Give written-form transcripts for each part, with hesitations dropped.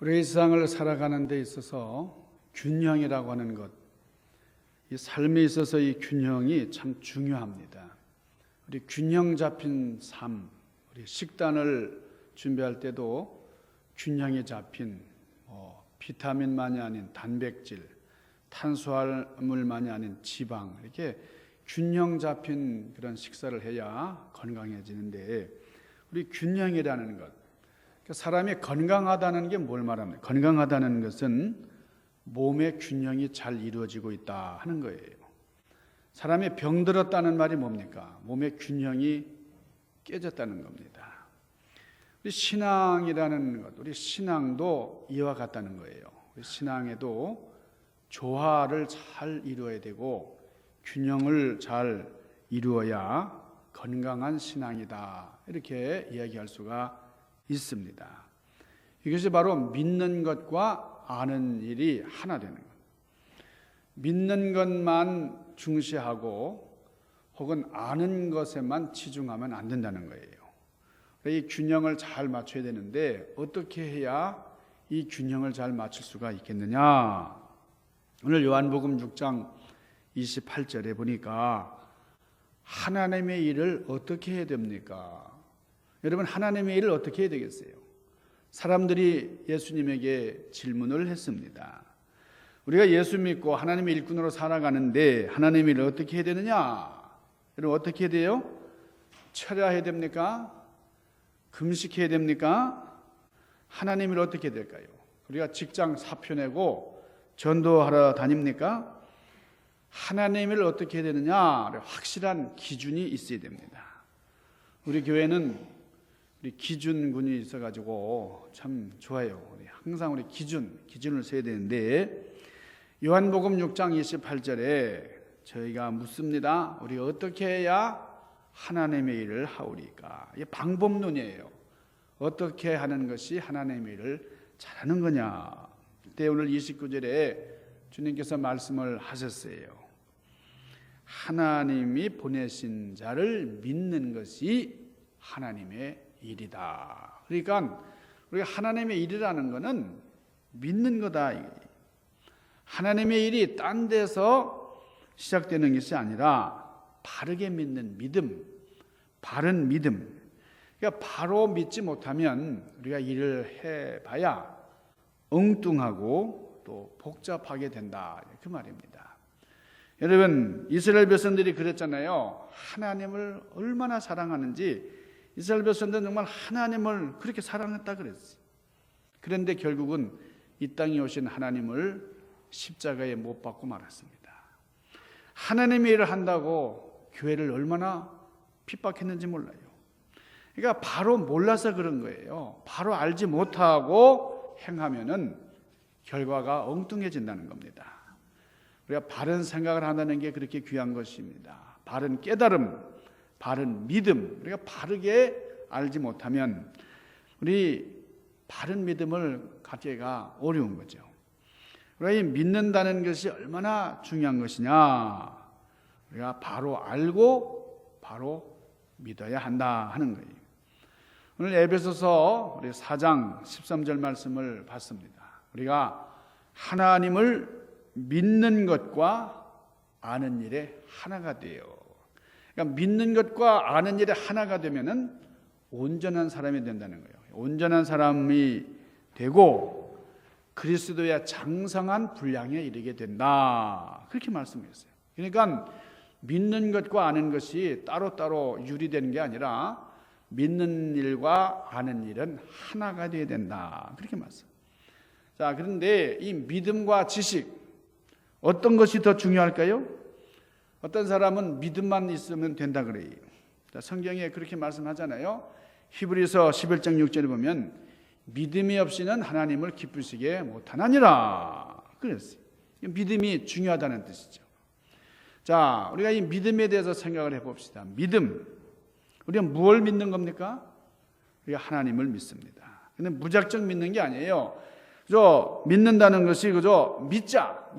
우리 이 세상을 살아가는 데 있어서 균형이라고 하는 것, 이 삶에 있어서 이 균형이 참 중요합니다. 우리 균형 잡힌 삶, 우리 식단을 준비할 때도 균형이 잡힌 비타민만이 아닌 단백질, 탄수화물만이 아닌 지방, 이렇게 균형 잡힌 그런 식사를 해야 건강해지는데, 우리 균형이라는 것, 사람이 건강하다는 게 뭘 말합니까? 건강하다는 것은 몸의 균형이 잘 이루어지고 있다 하는 거예요. 사람이 병들었다는 말이 뭡니까? 몸의 균형이 깨졌다는 겁니다. 우리 신앙이라는 것, 우리 신앙도 이와 같다는 거예요. 우리 신앙에도 조화를 잘 이루어야 되고 균형을 잘 이루어야 건강한 신앙이다, 이렇게 이야기할 수가 있습니다. 이것이 바로 믿는 것과 아는 일이 하나 되는 것. 믿는 것만 중시하고 혹은 아는 것에만 치중하면 안 된다는 거예요. 이 균형을 잘 맞춰야 되는데 어떻게 해야 이 균형을 잘 맞출 수가 있겠느냐? 오늘 요한복음 6장 28절에 보니까 하나님의 일을 어떻게 해야 됩니까? 여러분, 하나님의 일을 어떻게 해야 되겠어요? 사람들이 예수님에게 질문을 했습니다. 우리가 예수 믿고 하나님의 일꾼으로 살아가는데 하나님의 일을 어떻게 해야 되느냐? 여러분, 어떻게 해야 돼요? 철야해야 됩니까? 금식해야 됩니까? 하나님의 일을 어떻게 해야 될까요? 우리가 직장 사표 내고 전도하러 다닙니까? 하나님의 일을 어떻게 해야 되느냐? 확실한 기준이 있어야 됩니다. 우리 교회는 우리 기준군이 있어가지고 참 좋아요. 항상 우리 기준을 세야 되는데, 요한복음 6장 28절에 저희가 묻습니다. 우리가 어떻게 해야 하나님의 일을 하오리까? 이게 방법론이에요. 어떻게 하는 것이 하나님의 일을 잘하는 거냐? 그때 오늘 29절에 주님께서 말씀을 하셨어요. 하나님이 보내신 자를 믿는 것이 하나님의 일이다. 그러니까 우리가 하나님의 일이라는 것은 믿는 거다. 하나님의 일이 딴 데서 시작되는 것이 아니라 바르게 믿는 믿음, 바른 믿음. 그러니까 바로 믿지 못하면 우리가 일을 해봐야 엉뚱하고 또 복잡하게 된다, 그 말입니다. 여러분, 이스라엘 백성들이 그랬잖아요. 하나님을 얼마나 사랑하는지. 이스라엘 백성들은 정말 하나님을 그렇게 사랑했다 그랬어요. 그런데 결국은 이 땅에 오신 하나님을 십자가에 못 박고 말았습니다. 하나님의 일을 한다고 교회를 얼마나 핍박했는지 몰라요. 그러니까 바로 몰라서 그런 거예요. 바로 알지 못하고 행하면은 결과가 엉뚱해진다는 겁니다. 우리가 바른 생각을 한다는 게 그렇게 귀한 것입니다. 바른 깨달음, 바른 믿음, 우리가 바르게 알지 못하면 우리 바른 믿음을 갖기가 어려운 거죠. 우리가 믿는다는 것이 얼마나 중요한 것이냐, 우리가 바로 알고 바로 믿어야 한다 하는 거예요. 오늘 에베소서 우리 4장 13절 말씀을 봤습니다. 우리가 하나님을 믿는 것과 아는 일에 하나가 돼요. 그러니까 믿는 것과 아는 일에 하나가 되면은 온전한 사람이 된다는 거예요. 온전한 사람이 되고 그리스도의 장성한 분량에 이르게 된다, 그렇게 말씀했어요. 그러니까 믿는 것과 아는 것이 따로따로 유리되는 게 아니라 믿는 일과 아는 일은 하나가 되어야 된다, 그렇게 말씀. 자, 그런데 이 믿음과 지식, 어떤 것이 더 중요할까요? 어떤 사람은 믿음만 있으면 된다 그래요. 성경에 그렇게 말씀하잖아요. 히브리서 11장 6절에 보면 믿음이 없이는 하나님을 기쁘시게 못하나니라 그랬어요. 믿음이 중요하다는 뜻이죠. 자, 우리가 이 믿음에 대해서 생각을 해봅시다. 믿음, 우리가 무엇을 믿는 겁니까? 우리가 하나님을 믿습니다. 근데 무작정 믿는 게 아니에요. 그저 믿는다는 것이 그저 믿자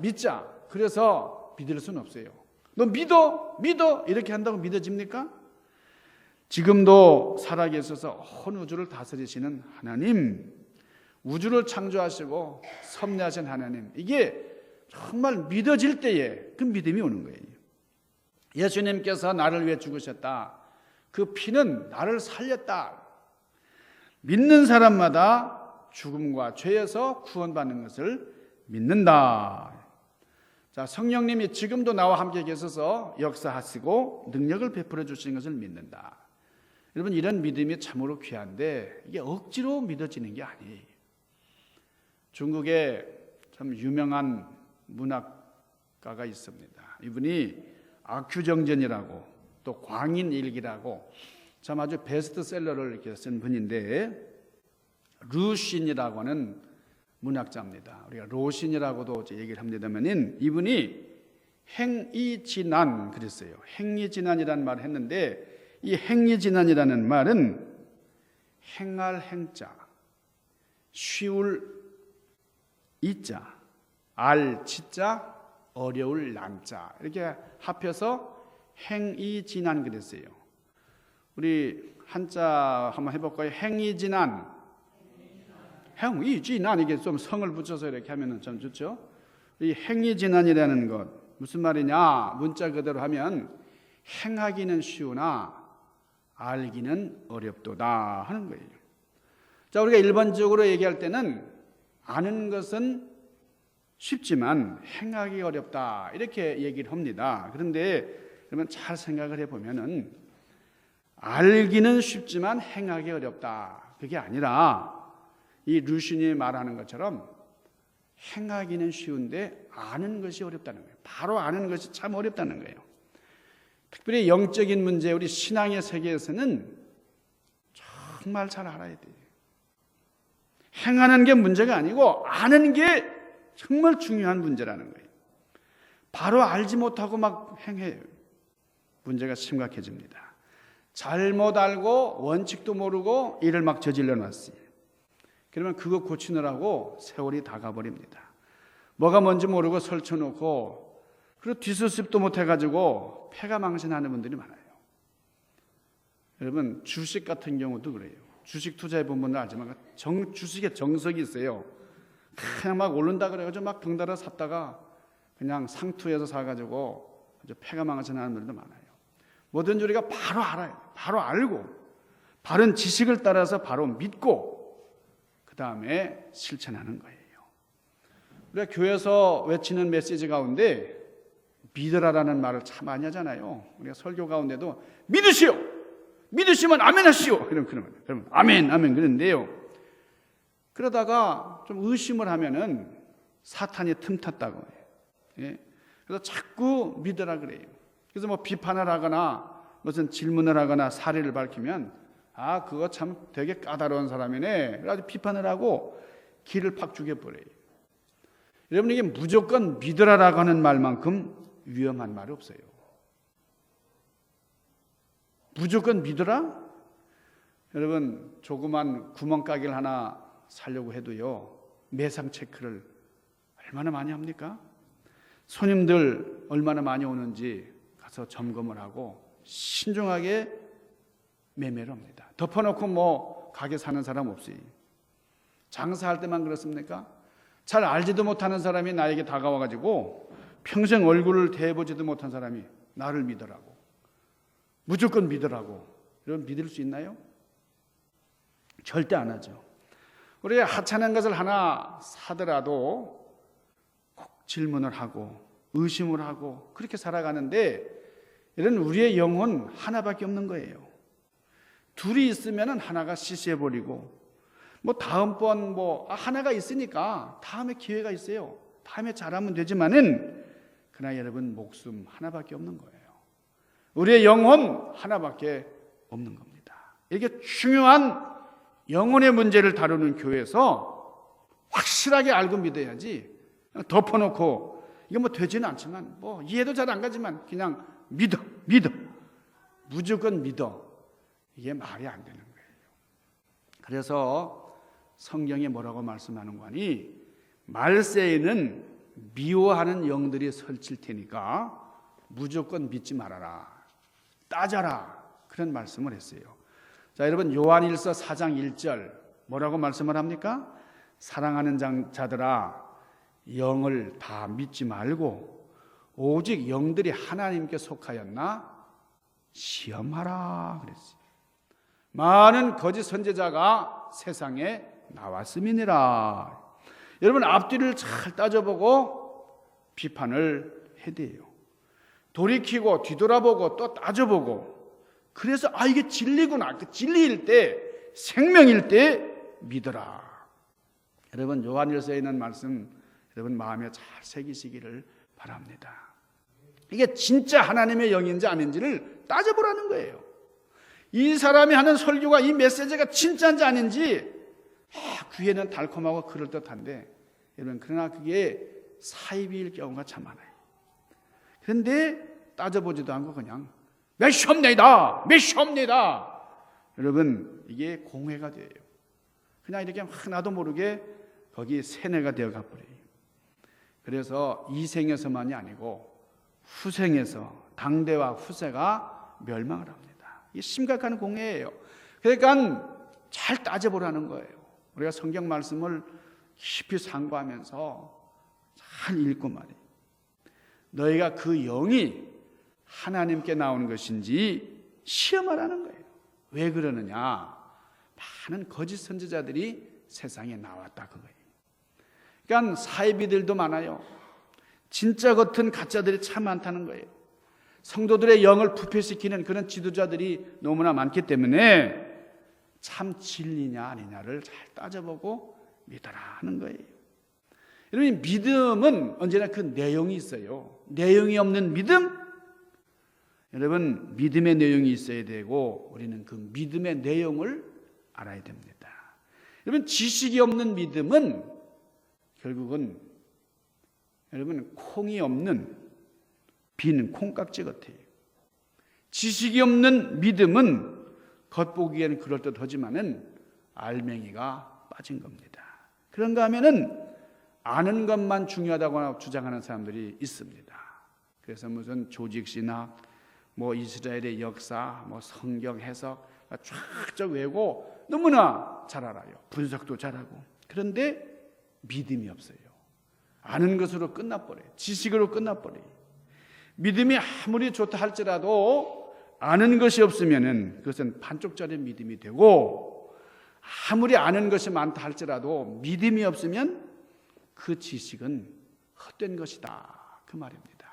그래서 믿을 수는 없어요. 너 믿어 이렇게 한다고 믿어집니까? 지금도 살아계셔서 온 우주를 다스리시는 하나님, 우주를 창조하시고 섭리하신 하나님, 이게 정말 믿어질 때에 그 믿음이 오는 거예요. 예수님께서 나를 위해 죽으셨다. 그 피는 나를 살렸다. 믿는 사람마다 죽음과 죄에서 구원받는 것을 믿는다. 자, 성령님이 지금도 나와 함께 계셔서 역사하시고 능력을 베풀어 주시는 것을 믿는다. 여러분, 이런 믿음이 참으로 귀한데 이게 억지로 믿어지는 게 아니에요. 중국에 참 유명한 문학가가 있습니다. 이분이 악규정전이라고 또 광인일기라고 참 아주 베스트셀러를 이렇게 쓴 분인데, 루신이라고 하는 문학자입니다. 우리가 로신이라고도 얘기를 합니다만은 이분이 행이지난 그랬어요. 행이지난이라는 말을 했는데, 이 행이지난이라는 말은 행할 행자, 쉬울 이자, 알 지자, 어려울 난자, 이렇게 합해서 행이지난 그랬어요. 우리 한자 한번 해볼까요? 행이지난, 행이지난, 이게 좀 성을 붙여서 이렇게 하면은 좀 좋죠. 이 행이지난이라는 것 무슨 말이냐? 문자 그대로 하면 행하기는 쉬우나 알기는 어렵도다 하는 거예요. 자, 우리가 일반적으로 얘기할 때는 아는 것은 쉽지만 행하기 어렵다 이렇게 얘기를 합니다. 그런데 그러면 잘 생각을 해보면은 알기는 쉽지만 행하기 어렵다, 그게 아니라 이 루신이 말하는 것처럼 행하기는 쉬운데 아는 것이 어렵다는 거예요. 바로 아는 것이 참 어렵다는 거예요. 특별히 영적인 문제, 우리 신앙의 세계에서는 정말 잘 알아야 돼요. 행하는 게 문제가 아니고 아는 게 정말 중요한 문제라는 거예요. 바로 알지 못하고 막 행해요. 문제가 심각해집니다. 잘못 알고 원칙도 모르고 일을 막 저질러 놨어요. 그러면 그거 고치느라고 세월이 다 가버립니다. 뭐가 뭔지 모르고 설쳐놓고 그리고 뒷수습도 못해가지고 폐가 망신하는 분들이 많아요. 여러분, 주식 같은 경우도 그래요. 주식 투자해본 분들 알지만 주식에 정석이 있어요. 그냥 막 오른다 그래가지고 막 덩달아 샀다가 그냥 상투에서 사가지고 아주 폐가 망신하는 분들도 많아요. 뭐든지 우리가 바로 알아요. 바로 알고 바른 지식을 따라서 바로 믿고 그 다음에 실천하는 거예요. 우리가 교회에서 외치는 메시지 가운데 믿으라라는 말을 참 많이 하잖아요. 우리가 설교 가운데도 믿으시오, 믿으시면 아멘 하시오, 그러면 아멘 아멘 그러는데요. 그러다가 좀 의심을 하면은 사탄이 틈탔다고 해요. 예? 그래서 자꾸 믿으라 그래요. 그래서 뭐 비판을 하거나 무슨 질문을 하거나 사례를 밝히면 아, 그거 참 되게 까다로운 사람이네, 그래가지고 비판을 하고 길을 팍 죽여버려요. 여러분, 이게 무조건 믿으라라고 하는 말만큼 위험한 말이 없어요. 무조건 믿으라? 여러분, 조그만 구멍가게를 하나 살려고 해도요, 매상 체크를 얼마나 많이 합니까? 손님들 얼마나 많이 오는지 가서 점검을 하고 신중하게 매매를 합니다. 덮어놓고 뭐 가게 사는 사람 없어요. 장사할 때만 그렇습니까? 잘 알지도 못하는 사람이 나에게 다가와가지고 평생 얼굴을 대보지도 못한 사람이 나를 믿으라고, 무조건 믿으라고, 여러분 믿을 수 있나요? 절대 안 하죠. 우리가 하찮은 것을 하나 사더라도 꼭 질문을 하고 의심을 하고 그렇게 살아가는데, 이런 우리의 영혼 하나밖에 없는 거예요. 둘이 있으면 하나가 시시해버리고, 뭐 다음번 뭐 하나가 있으니까 다음에 기회가 있어요. 다음에 잘하면 되지만은 그러나 여러분, 목숨 하나밖에 없는 거예요. 우리의 영혼 하나밖에 없는 겁니다. 이게 중요한 영혼의 문제를 다루는 교회에서 확실하게 알고 믿어야지, 덮어놓고 이게 뭐 되지는 않지만 뭐 이해도 잘 안 가지만 그냥 믿어 무조건 믿어, 이게 말이 안 되는 거예요. 그래서 성경에 뭐라고 말씀하는 거니, 말세에는 미워하는 영들이 설칠 테니까 무조건 믿지 말아라, 따져라, 그런 말씀을 했어요. 자, 여러분, 요한일서 4장 1절 뭐라고 말씀을 합니까? 사랑하는 자들아, 영을 다 믿지 말고 오직 영들이 하나님께 속하였나 시험하라 그랬어요. 많은 거짓 선지자가 세상에 나왔음이니라. 여러분, 앞뒤를 잘 따져보고 비판을 해야 돼요. 돌이키고 뒤돌아보고 또 따져보고, 그래서 이게 진리구나, 그 진리일 때, 생명일 때 믿어라. 여러분, 요한일서에 있는 말씀 여러분 마음에 잘 새기시기를 바랍니다. 이게 진짜 하나님의 영인지 아닌지를 따져보라는 거예요. 이 사람이 하는 설교가, 이 메시지가 진짜인지 아닌지 귀에는 달콤하고 그럴듯한데, 여러분, 그러나 그게 사이비일 경우가 참 많아요. 그런데 따져보지도 않고 그냥 메시옵니다, 메시옵니다. 여러분, 이게 공회가 돼요. 그냥 이렇게 막 나도 모르게 거기 세뇌가 되어 가버려요. 그래서 이 생에서만이 아니고 후생에서 당대와 후세가 멸망을 합니다. 이게 심각한 공회예요. 그러니까 잘 따져보라는 거예요. 우리가 성경 말씀을 깊이 상고하면서 잘 읽고 말이에요. 너희가 그 영이 하나님께 나오는 것인지 시험하라는 거예요. 왜 그러느냐? 많은 거짓 선지자들이 세상에 나왔다 그거예요. 그러니까 사이비들도 많아요. 진짜 같은 가짜들이 참 많다는 거예요. 성도들의 영을 부패시키는 그런 지도자들이 너무나 많기 때문에 참 진리냐 아니냐를 잘 따져보고 믿어라 하는 거예요. 여러분, 믿음은 언제나 그 내용이 있어요. 내용이 없는 믿음? 여러분, 믿음의 내용이 있어야 되고 우리는 그 믿음의 내용을 알아야 됩니다. 여러분, 지식이 없는 믿음은 결국은 여러분 콩이 없는 빈 콩깍지 같아요. 지식이 없는 믿음은 겉보기에는 그럴듯하지만은 알맹이가 빠진 겁니다. 그런가 하면은 아는 것만 중요하다고 주장하는 사람들이 있습니다. 그래서 무슨 조직신학, 뭐 이스라엘의 역사, 뭐 성경 해석 쫙쫙 외우고 너무나 잘 알아요. 분석도 잘하고. 그런데 믿음이 없어요. 아는 것으로 끝나버려요. 지식으로 끝나버려요. 믿음이 아무리 좋다 할지라도 아는 것이 없으면은 그것은 반쪽짜리 믿음이 되고, 아무리 아는 것이 많다 할지라도 믿음이 없으면 그 지식은 헛된 것이다 그 말입니다.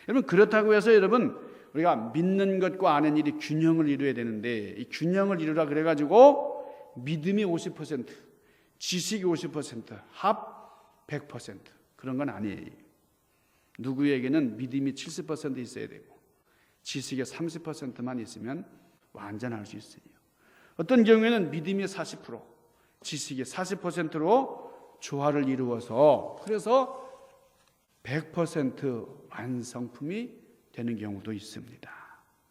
여러분, 그렇다고 해서 여러분 우리가 믿는 것과 아는 일이 균형을 이루어야 되는데, 이 균형을 이루라 그래가지고 믿음이 50%, 지식이 50%, 합 100% 그런 건 아니에요. 누구에게는 믿음이 70% 있어야 되고 지식의 30%만 있으면 완전할 수 있어요. 어떤 경우에는 믿음이 40%, 지식이 40%로 조화를 이루어서 그래서 100% 완성품이 되는 경우도 있습니다.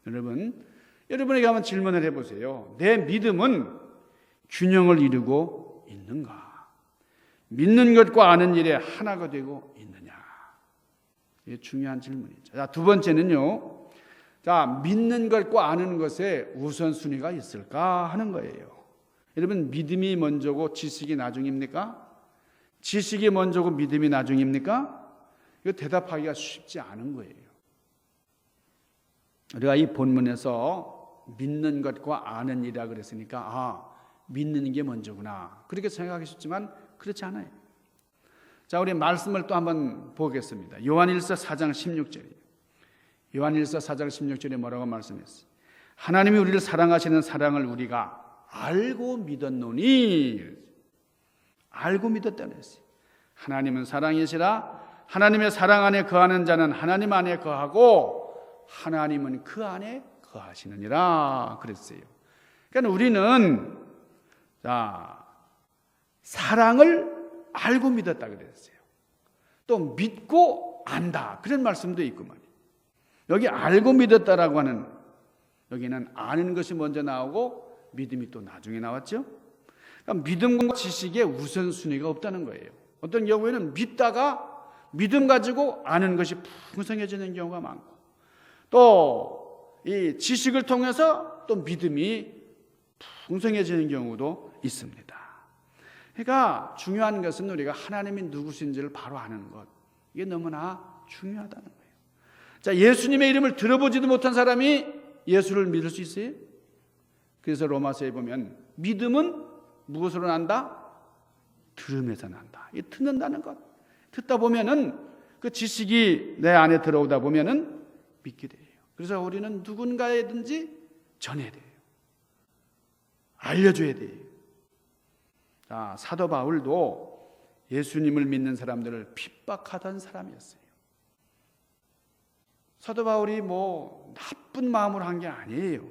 여러분에게 한번 질문을 해보세요. 내 믿음은 균형을 이루고 있는가? 믿는 것과 아는 일에 하나가 되고 있느냐? 이게 중요한 질문이죠. 자, 두 번째는요. 자, 믿는 것과 아는 것에 우선순위가 있을까 하는 거예요. 여러분, 믿음이 먼저고 지식이 나중입니까? 지식이 먼저고 믿음이 나중입니까? 이거 대답하기가 쉽지 않은 거예요. 우리가 이 본문에서 믿는 것과 아는 일이라 그랬으니까 믿는 게 먼저구나 그렇게 생각하기 쉽지만 그렇지 않아요. 자, 우리 말씀을 또 한번 보겠습니다. 요한일서 4장 16절이에요. 요한일서 4장 16절에 뭐라고 말씀했어요? 하나님이 우리를 사랑하시는 사랑을 우리가 알고 믿었노니, 알고 믿었다고 했어요. 하나님은 사랑이시라. 하나님의 사랑 안에 거하는 자는 하나님 안에 거하고 하나님은 그 안에 거하시느니라 그랬어요. 그러니까 우리는 사랑을 알고 믿었다 그랬어요. 또 믿고 안다 그런 말씀도 있고 말이에요. 여기 알고 믿었다라고 하는, 여기는 아는 것이 먼저 나오고 믿음이 또 나중에 나왔죠. 그러니까 믿음과 지식에 우선순위가 없다는 거예요. 어떤 경우에는 믿다가 믿음 가지고 아는 것이 풍성해지는 경우가 많고, 또 이 지식을 통해서 또 믿음이 풍성해지는 경우도 있습니다. 그러니까 중요한 것은 우리가 하나님이 누구신지를 바로 아는 것. 이게 너무나 중요하다는 거예요. 자, 예수님의 이름을 들어보지도 못한 사람이 예수를 믿을 수 있어요? 그래서 로마서에 보면 믿음은 무엇으로 난다? 들음에서 난다. 이 듣는다는 것. 듣다 보면은 그 지식이 내 안에 들어오다 보면은 믿게 돼요. 그래서 우리는 누군가에든지 전해야 돼요. 알려줘야 돼요. 자, 사도 바울도 예수님을 믿는 사람들을 핍박하던 사람이었어요. 사도 바울이 뭐 나쁜 마음으로 한 게 아니에요.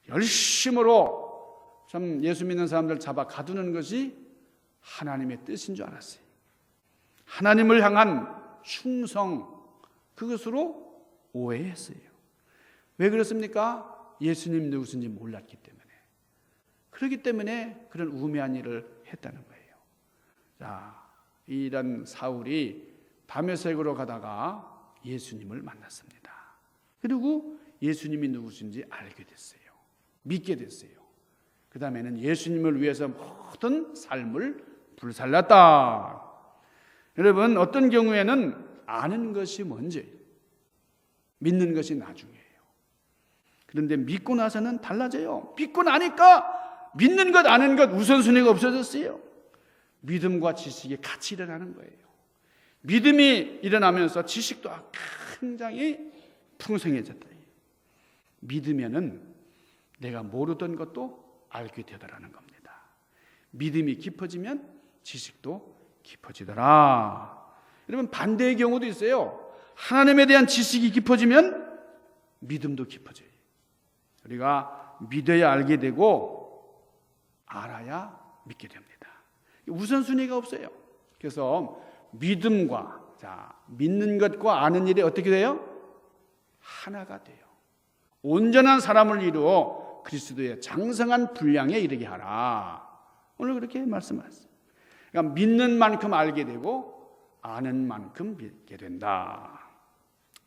열심으로 참 예수 믿는 사람들 잡아 가두는 것이 하나님의 뜻인 줄 알았어요. 하나님을 향한 충성, 그것으로 오해했어요. 왜 그렇습니까? 예수님 누구신지 몰랐기 때문에. 그렇기 때문에 그런 우매한 일을 했다는 거예요. 자, 이런 사울이 다메섹으로 가다가 예수님을 만났습니다. 그리고 예수님이 누구신지 알게 됐어요. 믿게 됐어요. 그 다음에는 예수님을 위해서 모든 삶을 불살랐다. 여러분, 어떤 경우에는 아는 것이 먼저예요. 믿는 것이 나중이에요. 그런데 믿고 나서는 달라져요. 믿고 나니까 믿는 것, 아는 것 우선순위가 없어졌어요. 믿음과 지식이 같이 일어나는 거예요. 믿음이 일어나면서 지식도 굉장히 풍성해졌다. 믿으면은 내가 모르던 것도 알게 되더라는 겁니다. 믿음이 깊어지면 지식도 깊어지더라. 여러분, 반대의 경우도 있어요. 하나님에 대한 지식이 깊어지면 믿음도 깊어져요. 우리가 믿어야 알게 되고 알아야 믿게 됩니다. 우선순위가 없어요. 그래서 믿음과, 자, 믿는 것과 아는 일이 어떻게 돼요? 하나가 돼요. 온전한 사람을 이루어 그리스도의 장성한 분량에 이르게 하라. 오늘 그렇게 말씀하셨어요. 그러니까 믿는 만큼 알게 되고 아는 만큼 믿게 된다.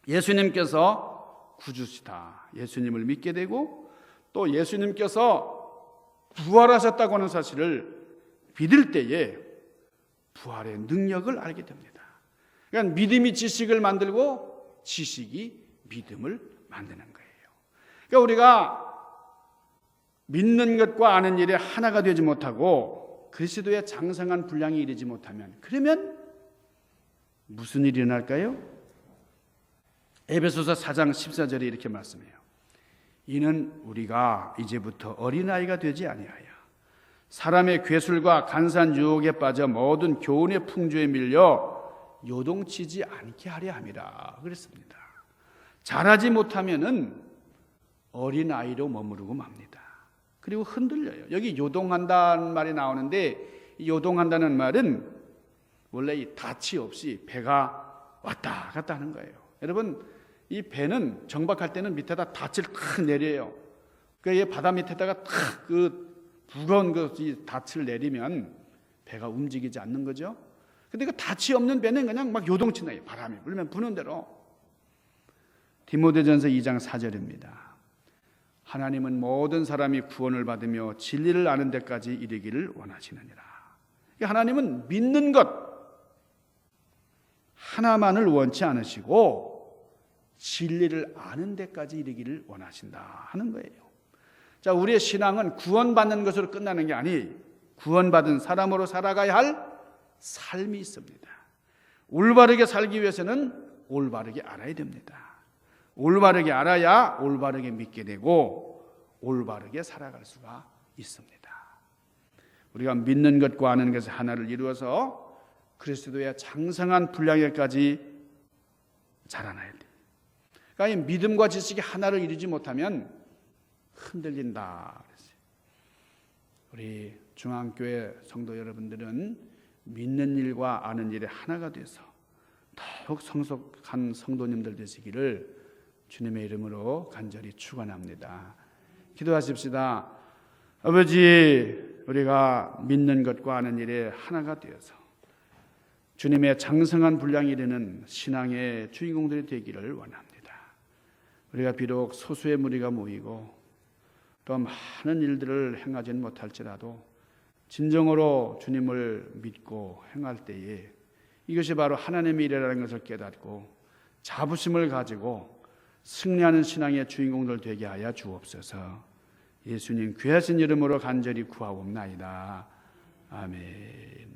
예수님께서 구주시다. 예수님을 믿게 되고 또 예수님께서 부활하셨다고 하는 사실을 믿을 때에 부활의 능력을 알게 됩니다. 그러니까 믿음이 지식을 만들고 지식이 믿음을 만드는 거예요. 그러니까 우리가 믿는 것과 아는 일에 하나가 되지 못하고 그리스도의 장성한 분량에 이르지 못하면, 그러면 무슨 일이 일어날까요? 에베소서 4장 14절에 이렇게 말씀해요. 이는 우리가 이제부터 어린아이가 되지 아니하여 사람의 괴술과 간사한 유혹에 빠져 모든 교훈의 풍조에 밀려 요동치지 않게 하려 함이라 그랬습니다. 잘하지 못하면은 어린아이로 머무르고 맙니다. 그리고 흔들려요. 여기 요동한다는 말이 나오는데, 이 요동한다는 말은 원래 이 닻이 없이 배가 왔다 갔다 하는 거예요. 여러분, 이 배는 정박할 때는 밑에다 닻을 탁 내려요. 그 바다 밑에다가 탁 그 무거운 그 닻을 내리면 배가 움직이지 않는 거죠. 근데 그 닻이 없는 배는 그냥 막 요동친다. 바람이 불면 부는 대로. 디모데전서 2장 4절입니다. 하나님은 모든 사람이 구원을 받으며 진리를 아는 데까지 이르기를 원하시느니라. 하나님은 믿는 것 하나만을 원치 않으시고 진리를 아는 데까지 이르기를 원하신다 하는 거예요. 자, 우리의 신앙은 구원받는 것으로 끝나는 게 아니, 구원받은 사람으로 살아가야 할 삶이 있습니다. 올바르게 살기 위해서는 올바르게 알아야 됩니다. 올바르게 알아야 올바르게 믿게 되고 올바르게 살아갈 수가 있습니다. 우리가 믿는 것과 아는 것의 하나를 이루어서 그리스도의 장성한 분량에까지 자라나야 돼요. 그러니까 이 믿음과 지식이 하나를 이루지 못하면 흔들린다 그랬어요. 우리 중앙교회 성도 여러분들은 믿는 일과 아는 일에 하나가 돼서 더욱 성숙한 성도님들 되시기를 주님의 이름으로 간절히 축원합니다. 기도하십시다. 아버지, 우리가 믿는 것과 아는 일에 하나가 되어서 주님의 장성한 분량이 이르는 신앙의 주인공들이 되기를 원합니다. 우리가 비록 소수의 무리가 모이고 또 많은 일들을 행하지는 못할지라도 진정으로 주님을 믿고 행할 때에 이것이 바로 하나님의 일이라는 것을 깨닫고 자부심을 가지고 승리하는 신앙의 주인공들 되게 하여 주옵소서. 예수님 귀하신 이름으로 간절히 구하옵나이다. 아멘.